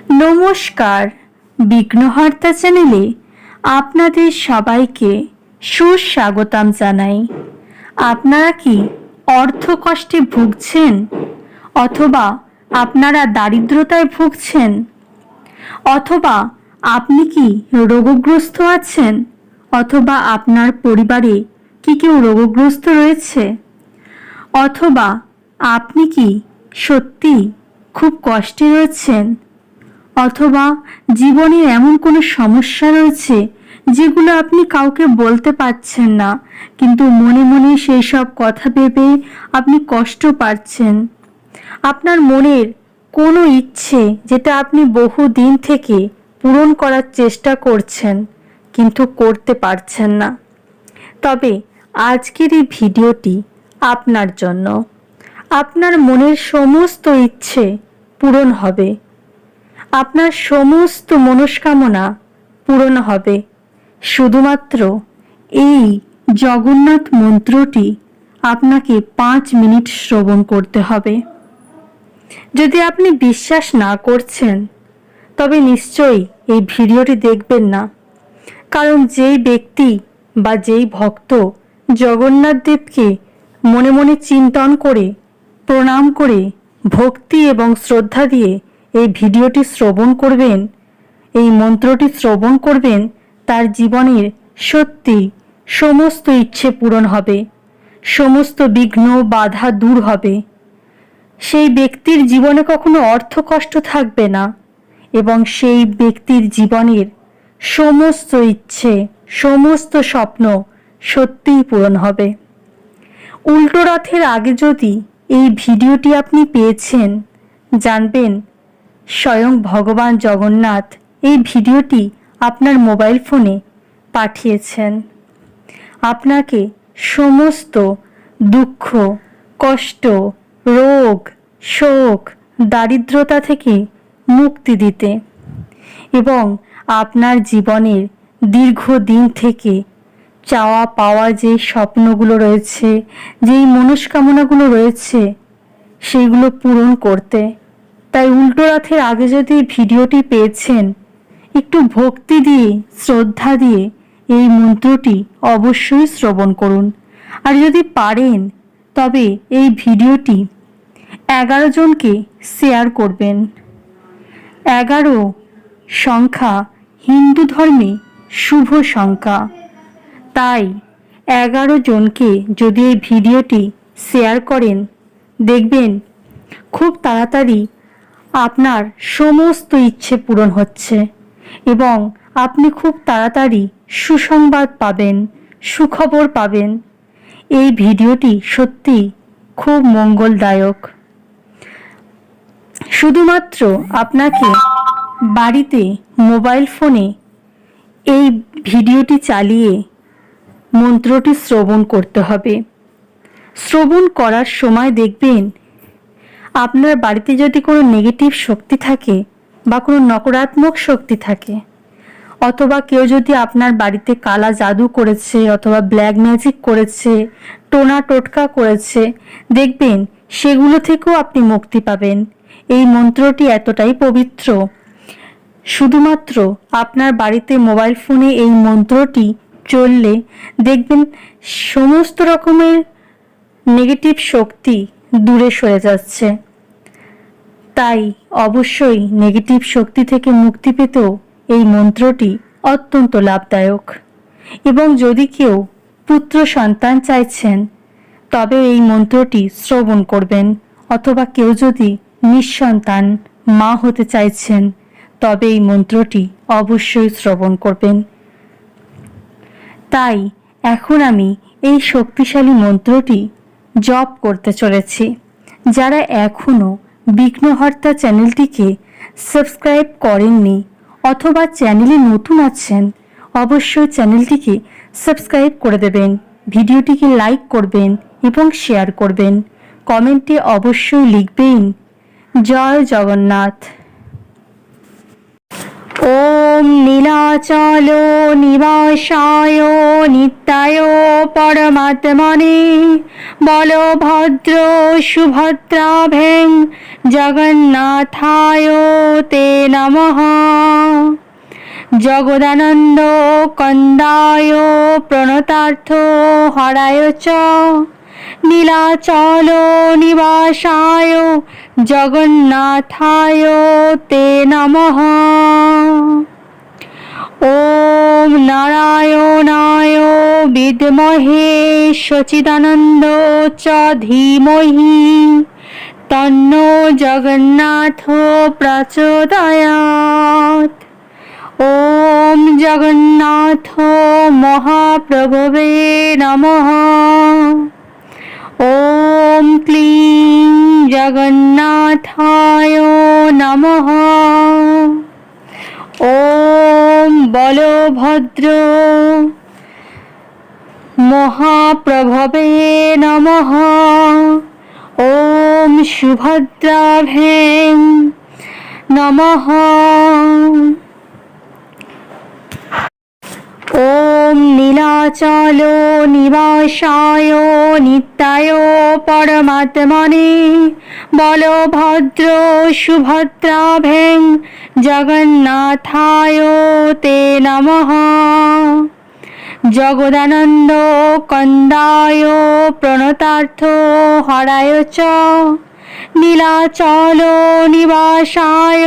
নমস্কার, বিঘ্নহর্তা চ্যানেলে আপনাদের সবাইকে সুস্বাগতম জানাই। আপনারা কি অর্থকষ্টে ভুগছেন, অথবা আপনারা দারিদ্রতায় ভুগছেন, অথবা আপনি কি রোগগ্রস্ত আছেন, অথবা আপনার পরিবারে কি কেউ রোগগ্রস্ত রয়েছে, অথবা আপনি কি সত্যি খুব কষ্টে রয়েছেন, অথবা জীবনের এমন কোনো সমস্যা রয়েছে যেগুলো আপনি কাউকে বলতে পারছেন না, কিন্তু মনে মনে সেই সব কথা ভেবে আপনি কষ্ট পাচ্ছেন। আপনার মনের কোনো ইচ্ছে যেটা আপনি বহু দিন থেকে পূরণ করার চেষ্টা করছেন কিন্তু করতে পারছেন না, তবে আজকের এই ভিডিওটি আপনার জন্য। আপনার মনের সমস্ত ইচ্ছে পূরণ হবে, আপনার সমস্ত মনস্কামনা পূরণ হবে। শুধুমাত্র এই জগন্নাথ মন্ত্রটি আপনাকে 5 মিনিট শ্রবণ করতে হবে। যদি আপনি বিশ্বাস না করছেন তবে নিশ্চয়ই এই ভিডিওটি দেখবেন না, কারণ যেই ব্যক্তি বা যেই ভক্ত জগন্নাথ দেবকে মনে মনে চিন্তন করে, প্রণাম করে, ভক্তি এবং শ্রদ্ধা দিয়ে এই ভিডিওটি শ্রবণ করবেন, এই মন্ত্রটি শ্রবণ করবেন, তার জীবনের সত্যি সমস্ত ইচ্ছে পূরণ হবে, সমস্ত বিঘ্ন বাধা দূর হবে। সেই ব্যক্তির জীবনে কখনো অর্থকষ্ট থাকবে না, এবং সেই ব্যক্তির জীবনের সমস্ত ইচ্ছে, সমস্ত স্বপ্ন সত্যিই পূরণ হবে। উল্টো রথের আগে যদি এই ভিডিওটি আপনি পেয়েছেন, জানবেন স্বয়ং ভগবান জগন্নাথ এই ভিডিওটি আপনার মোবাইল ফোনে পাঠিয়েছেন আপনাকে সমস্ত দুঃখ, কষ্ট, রোগ, শোক, দারিদ্রতা থেকে মুক্তি দিতে, এবং আপনার জীবনের দীর্ঘদিন থেকে চাওয়া পাওয়া যে স্বপ্নগুলো রয়েছে, যেই মনস্কামনাগুলো রয়েছে, সেইগুলো পূরণ করতে। তাই উল্টো রথের আগে যদি ভিডিওটি পেয়েছেন, একটু ভক্তি দিয়ে, শ্রদ্ধা দিয়ে এই মন্ত্রটি অবশ্যই শ্রবণ করুন। আর যদি পারেন তবে এই ভিডিওটি 11 জনকে শেয়ার করবেন। 11 সংখ্যা হিন্দু ধর্মে শুভ সংখ্যা, তাই 11 জনকে যদি এই ভিডিওটি শেয়ার করেন, দেখবেন খুব তাড়াতাড়ি আপনার সমস্ত ইচ্ছে পূরণ হচ্ছে, এবং আপনি খুব তাড়াতাড়ি সুসংবাদ পাবেন, সুখবর পাবেন। এই ভিডিওটি সত্যি খুব মঙ্গলদায়ক। শুধুমাত্র আপনাকে বাড়িতে মোবাইল ফোনে এই ভিডিওটি চালিয়ে মন্ত্রটি শ্রবণ করতে হবে। শ্রবণ করার সময় দেখবেন আপনার বাড়িতে যদি কোনো নেগেটিভ শক্তি থাকে বা কোনো নকারাত্মক শক্তি থাকে, অথবা কেউ যদি আপনার বাড়িতে কালা জাদু করেছে, অথবা ব্ল্যাক ম্যাজিক করেছে, টোনা টোটকা করেছে, দেখবেন সেগুলো থেকেও আপনি মুক্তি পাবেন। এই মন্ত্রটি এতটাই পবিত্র, শুধুমাত্র আপনার বাড়িতে মোবাইল ফোনে এই মন্ত্রটি চললে দেখবেন সমস্ত রকমের নেগেটিভ শক্তি দূরে সরে যাচ্ছে। তাই অবশ্যই নেগেটিভ শক্তি থেকে মুক্তি পেতেও এই মন্ত্রটি অত্যন্ত লাভদায়ক। এবং যদি কেউ পুত্র সন্তান চাইছেন তবে এই মন্ত্রটি শ্রবণ করবেন, অথবা কেউ যদি নিঃসন্তান মা হতে চাইছেন তবে এই মন্ত্রটি অবশ্যই শ্রবণ করবেন। তাই এখন আমি এই শক্তিশালী মন্ত্রটি জপ করতে চলেছি। যারা এখনও বিঘ্নহর্তা চ্যানেলটিকে সাবস্ক্রাইব করেননি, অথবা চ্যানেলে নতুন আছেন, অবশ্যই চ্যানেলটিকে সাবস্ক্রাইব করে দেবেন, ভিডিওটিকে লাইক করবেন এবং শেয়ার করবেন। কমেন্টে অবশ্যই লিখবেন জয় জগন্নাথ। ও ॐ नीलाचल निवासाय नित्याय परमात्मने बलभद्र सुभद्राभ्यां जगन्नाथाय ते नमः। जगदानंद कंदाय प्रणतार्थ हराय च नीलाचल निवासाय जगन्नाथाय ते नमः। ओम नारायणाय विद्महे सच्चिदानंद च धीमहि तन्नो जगन्नाथ प्रचोदयात्। ओम जगन्नाथ महाप्रभवे नमः। ओम क्लीं जगन्नाथाय नमः। ओम बलभद्र महाप्रभवे नमः। ओम सुभद्राभ्यां नमः। ओम नीलाचल निवासाय नित्याय परमात्मने बलभद्र सुभद्राभ्यां जगन्नाथाय ते नमः। जगदानंद कंदाय प्रणतार्थ हराय च नीलाचल निवासाय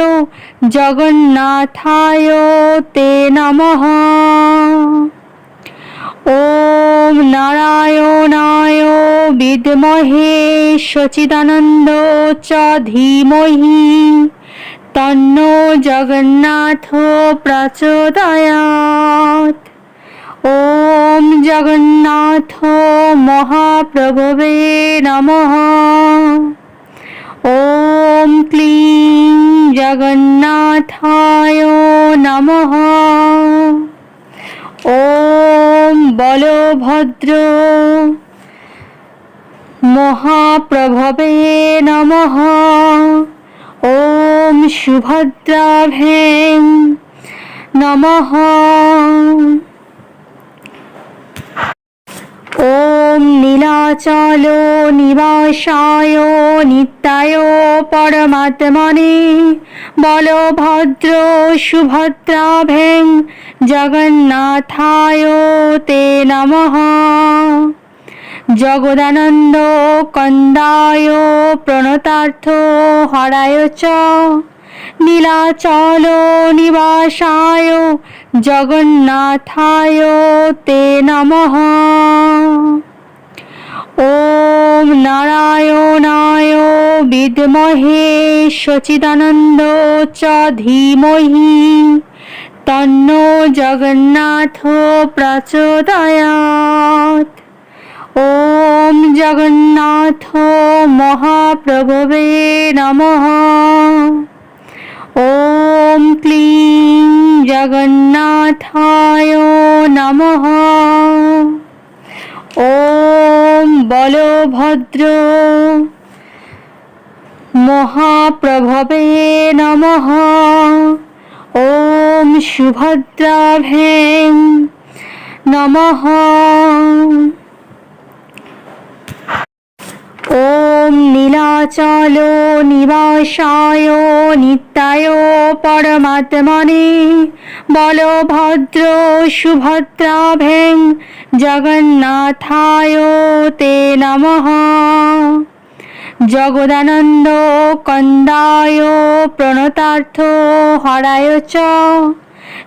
जगन्नाथाय ते नमः। ओम नारायणाय विद्महे सच्चिदानंद च धीमहि तन्नो जगन्नाथ प्रचोदयात्। ओम जगन्नाथ महाप्रभवे नमः। ओम क्लीं जगन्नाथाय नमः। ओम बलभद्र महाप्रभवे नमः। ओम सुभद्राभ्यां नमः। ओम नीलाचल निवासाय नित्याय परमात्मने बलभद्र सुभद्राभ्यां जगन्नाथाय ते नमः। जगदानंद कंदाय प्रणतार्थ हराय च नीलाचल निवासाय जगन्नाथाय ते नमः। ओम नारायणाय विद्महे सच्चिदानंद च धीमहि तन्नो जगन्नाथ प्रचोदयात्। ओम जगन्नाथ महाप्रभवे नमः। ओम क्लीं जगन्नाथाय नमः। ओम बलभद्र महाप्रभवे नमः। ओम सुभद्राभ्यां नमः। ओम नीलाचल निवासाय नित्याय परमात्मने बलभद्र सुभद्राभ्यां जगन्नाथाय ते नमः। जगदानंद कंदाय प्रणतार्थ हराय च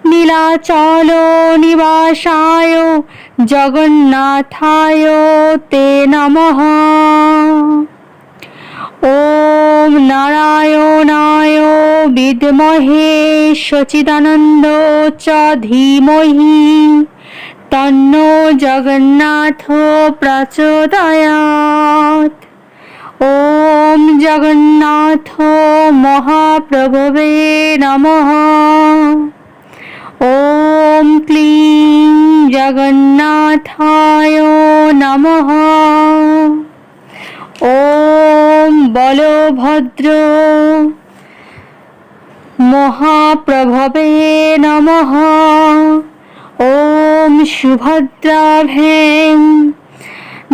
नीलाचल निवासाय जगन्नाथाय ते नमः। ओम नारायणाय विद्महे सच्चिदानंद च धीमहि तन्नो जगन्नाथ प्रचोदयात्। ओम जगन्नाथ महाप्रभवे नमः। ओम क्लीं जगन्नाथाय नमः। ओम बलभद्र মহাপ্রভবে নমঃ। ওম সুভদ্রাভ্যাং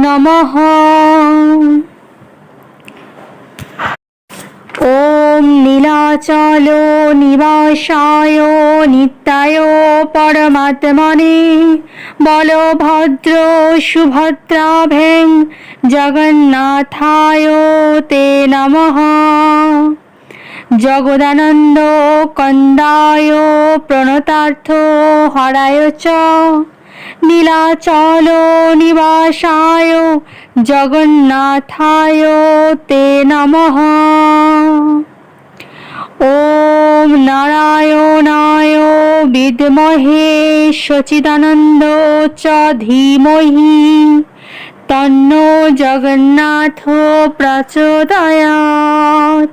নমঃ। ওম নীলাচল নিবাসায় নিত্যায় পরমাত্মনে বলভদ্র সুভদ্রাভ্যাং জগন্নাথায় তে নমঃ। জগদানন্দ কন্দায় প্রণতার্থ হরায় চ নীলাচল নিবাসায় জগন্নাথায় তে নমঃ। ওম নারায়ণায় বিদ্মহে সচিদানন্দ চ ধীমহি তন্নো জগন্নাথ প্রচোদয়াৎ।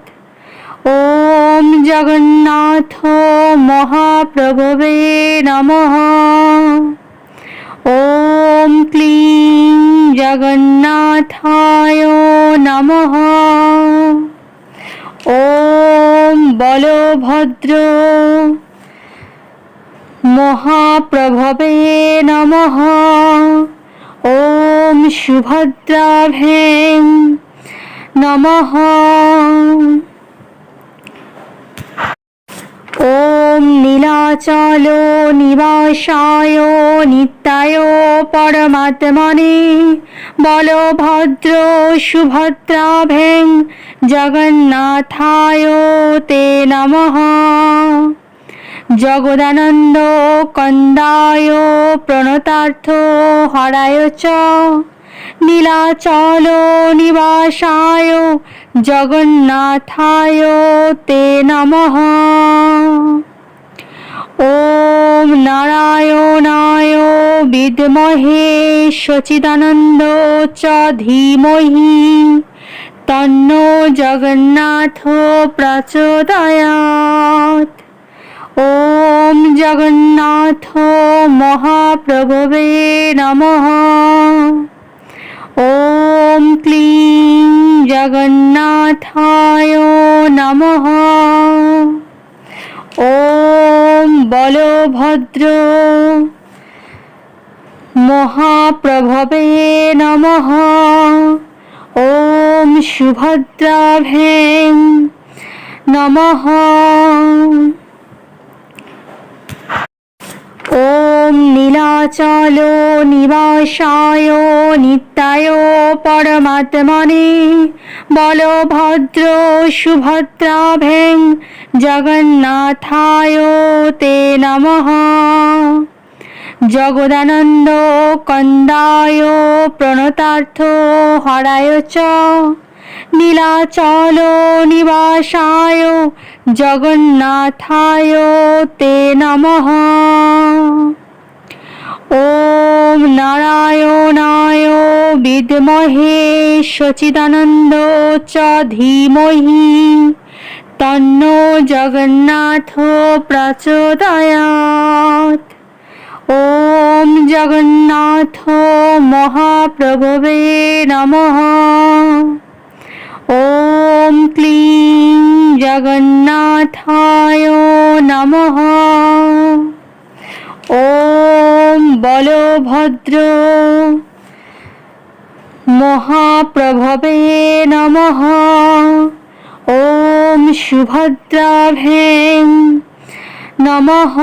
ওম জগন্নাথ মহাপ্রভবে নমঃ। ওম ক্লীং জগন্নাথায় নমঃ। ওম বলভদ্র মহাপ্রভবে নমঃ। ওম সুভদ্রাভ্যাং নমঃ। ওম নীলাচল নিবাসায় নিত্যায় পরমাত্মনে বলভদ্র সুভদ্রাভ্যাং জগন্নাথায় তে নমঃ। জগদানন্দ কন্দায় প্রণতার্থ হরায় চ নীলাচল নিবাসায় জগন্নাথায় তে নমঃ। ওম নারায়ণায় বিদ্মহে সচিদানন্দ চ ধীমহি তন্নো জগন্নাথ প্রচোদয়াৎ। ওম জগন্নাথ মহাপ্রভবে নমঃ। ওম ক্লীং জগন্নাথায় নমঃ। ওম বলভদ্র মহাপ্রভবে নমঃ। ওম সুভদ্রাভ্যাং নমঃ। ওম নীলাচল নিবাসায় নিত্যায় পরমাত্মনে বলভদ্র সুভদ্রাভ্যাং জগন্নাথায় তে নমঃ। জগদানন্দ কন্দায় প্রণতার্থ হরায় চ নীলাচল নিবাসায় জগন্নাথায় তে নমঃ। ওম নারায়ণায় বিদ্মহে সচিদানন্দ চ ধীমহি তন্নো জগন্নাথ প্রচোদয়াৎ। ওম জগন্নাথ মহাপ্রভবে নমঃ। ওম ক্লীং জগন্নাথায় নমঃ। ওম বলভদ্র মহাপ্রভবে নমঃ। ওম সুভদ্রাভ্যাং নমঃ।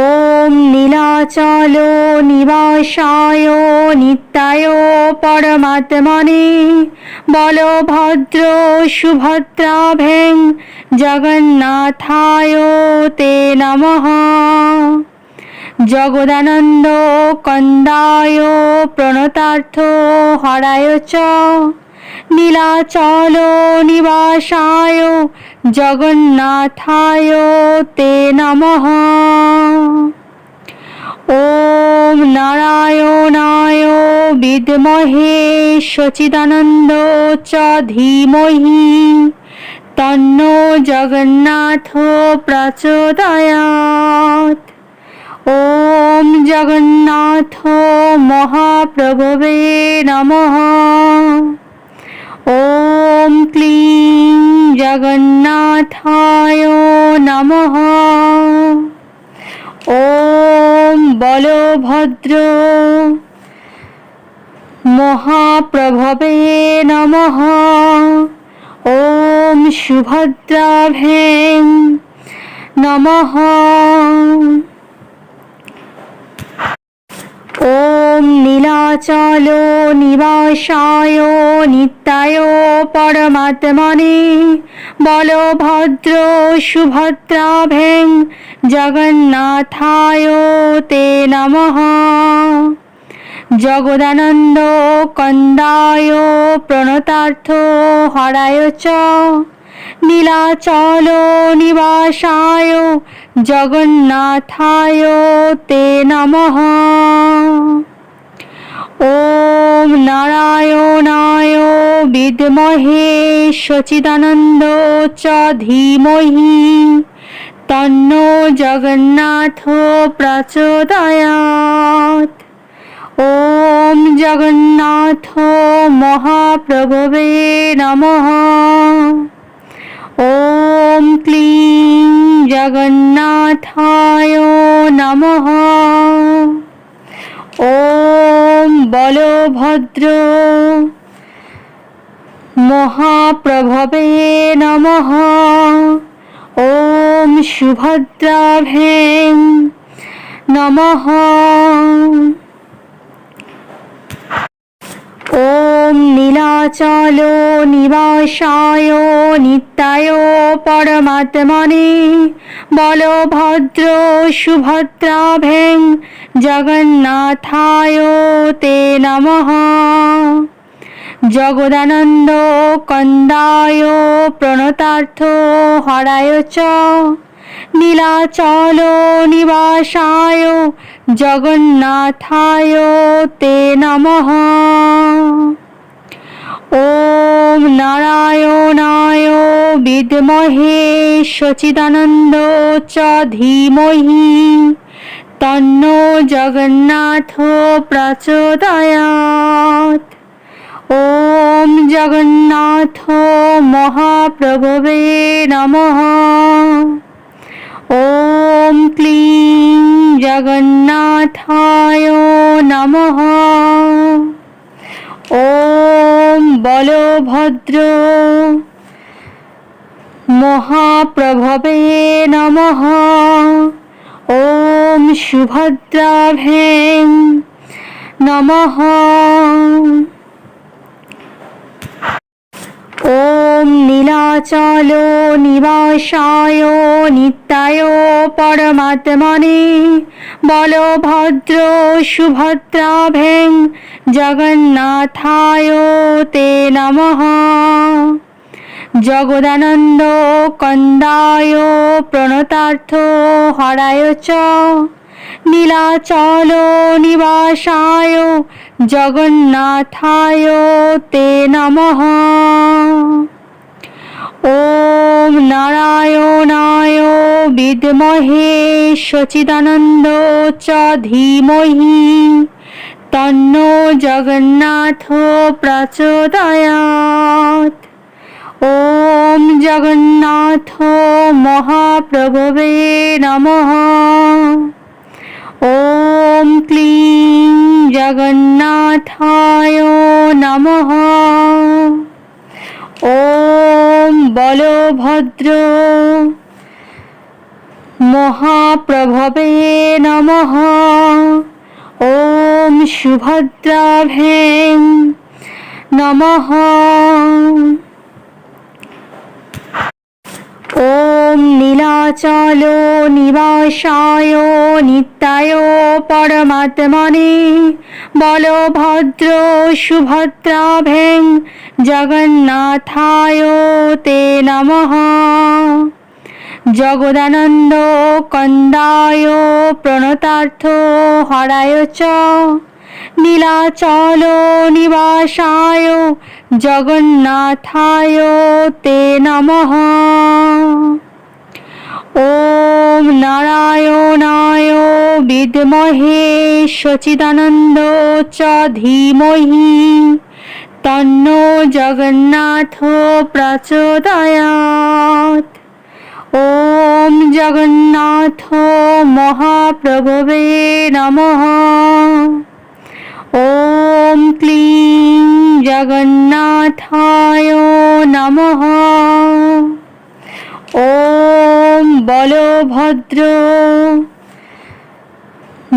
ওম নীলাচল নিবাসায় নিত্যায় পরমাত্মনে বলভদ্র সুভদ্রাভ্যাং জগন্নাথায় তে নমঃ। জগদানন্দ কন্দায় প্রণতার্থ হরায় চ নীলাচল নিবাসায় জগন্নাথায় তে নমঃ। ওম নারায়ণায় বিদ্মহে সচিদানন্দ চ ধীমহি তন্নো জগন্নাথ প্রচোদয়াৎ। ওম জগন্নাথ মহাপ্রভবে নমঃ। ওম ক্লীং জগন্নাথায় নমঃ। ওম বলভদ্র মহাপ্রভবে নমঃ। ওম সুভদ্রাভ্যাং নমঃ। ওম নীলাচল নিবাসায় নিত্যায় পরমাত্মনে বলভদ্র সুভদ্রাভ্যাং জগন্নাথায় তে নমঃ। জগদানন্দ কন্দায় প্রণতার্থ হরায় চ নীলাচল নিবাসায় জগন্নাথায় তে নমঃ। ওম নারায়ণায় বিদ্মহে সচিদানন্দ চ ধীমহি তন্নো জগন্নাথ প্রচোদয়াৎ। ওম জগন্নাথ মহাপ্রভবে নমঃ। ওম ক্লীং জগন্নাথায় নমঃ। ওম বলভদ্র মহাপ্রভবে নমঃ। ওম সুভদ্রাভ্যাং নমঃ। ওম নীলাচল নিবাসায় নিত্যায় পরমাত্মনে বলভদ্র সুভদ্রাভ্যাং জগন্নাথায় তে নমঃ। জগদানন্দ কন্দায় প্রণতার্থ হরায় চ নীলাচল নিবাসায় জগন্নাথায় তে নমঃ। ওম নারায়ণায় বিদ্মহে সচিদানন্দ চ ধীমহি তন্নো জগন্নাথ প্রচোদয়াৎ। ওম জগন্নাথ মহাপ্রভবে নমঃ। ওম ক্লীং জগন্নাথায় নমঃ। ওম বলভদ্র মহাপ্রভবে নমঃ। ওম সুভদ্রাভ্যাং নমঃ। ওম নীলাচল নিবাসায় নিত্যায় পরমাত্মনে বলভদ্র সুভদ্রাভ্যাং জগন্নাথায় তে নমঃ। জগদানন্দ কন্দায় প্রণতার্থ হরায় চ নীলাচল নিবাসায় জগন্নাথায় তে নমঃ। ওম নারায়ণায় বিদ্মহে সচিদানন্দ চ ধীমহি তন্নো জগন্নাথ প্রচোদয়াৎ। ওম জগন্নাথ মহাপ্রভবে নমঃ। ওম ক্লীং জগন্নাথায় নমঃ। ওম বলভদ্র মহাপ্রভবে নমঃ। ওম সুভদ্রাভ্যাং নমঃ। ওম নীলাচল নিবাসায় নিত্যায় পরমাত্মনে বলভদ্র সুভদ্রাভ্যাং জগন্নাথায় তে নমঃ। জগদানন্দ কন্দায় প্রণতার্থ হরায় চ নীলাচল নিবাসায় জগন্নাথায় তে নমঃ। ওম নারায়ণায় বিদ্মহে সচিদানন্দ চ ধীমহি তন্নো জগন্নাথ প্রচোদয়াৎ। ওম জগন্নাথ মহাপ্রভবে নমঃ। ওম ক্লিং জগন্নাথায় নমঃ। ওম বলভদ্র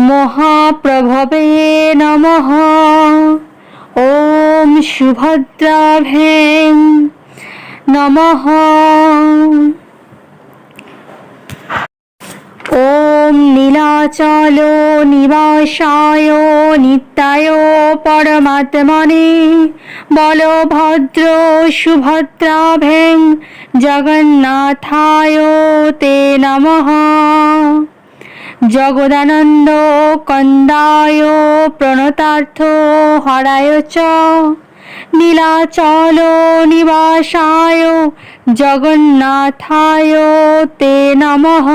মহাপ্রভবে নমঃ। ওম সুভদ্রাভ্যাং নমঃ। ওম নীলাচল নিবাসায় নিত্যায় পরমাত্মনে বলভদ্র সুভদ্রাভ্যাং জগন্নাথায় তে নমঃ। জগদানন্দ কন্দায় প্রণতার্থ হরায় চ নীলাচল নিবাসায় জগন্নাথায় তে নমঃ।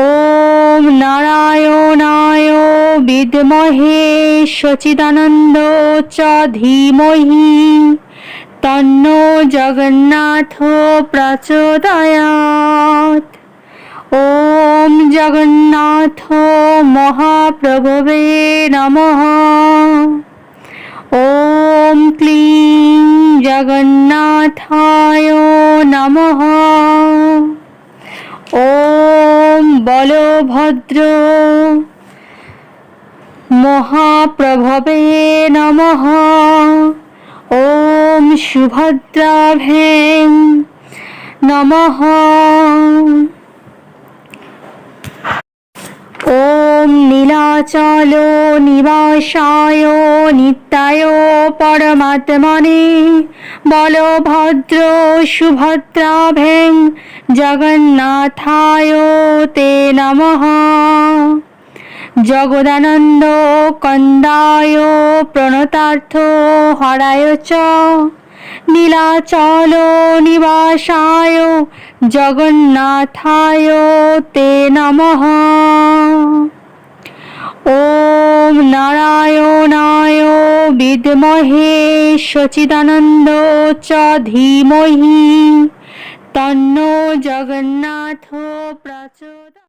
ওম নারায়ণায় বিদ্মহে সচিদানন্দ চ ধীমহি তন্নো জগন্নাথ প্রচোদয়াৎ। ওম জগন্নাথ মহাপ্রভবে নমঃ। ওম ক্লিং জগন্নাথায় নমঃ। ওম বলভদ্র মহাপ্রভবে নমঃ। ওম সুভদ্রাভ্যাং নমঃ। ওম নীলাচল নিবাসায় নিত্যায় পরমাত্মনে বলভদ্র সুভদ্রাভ্যাং জগন্নাথায় তে নমঃ। জগদানন্দ কন্দায় প্রণতার্থ হরায় চ নীলাচল নিবাসায় জগন্নাথায় তে নমঃ। ওম নারায়ণায় বিদ্মহে সচিদানন্দ চ ধীমহি তন্নো জগন্নাথ প্রচোদয়াৎ।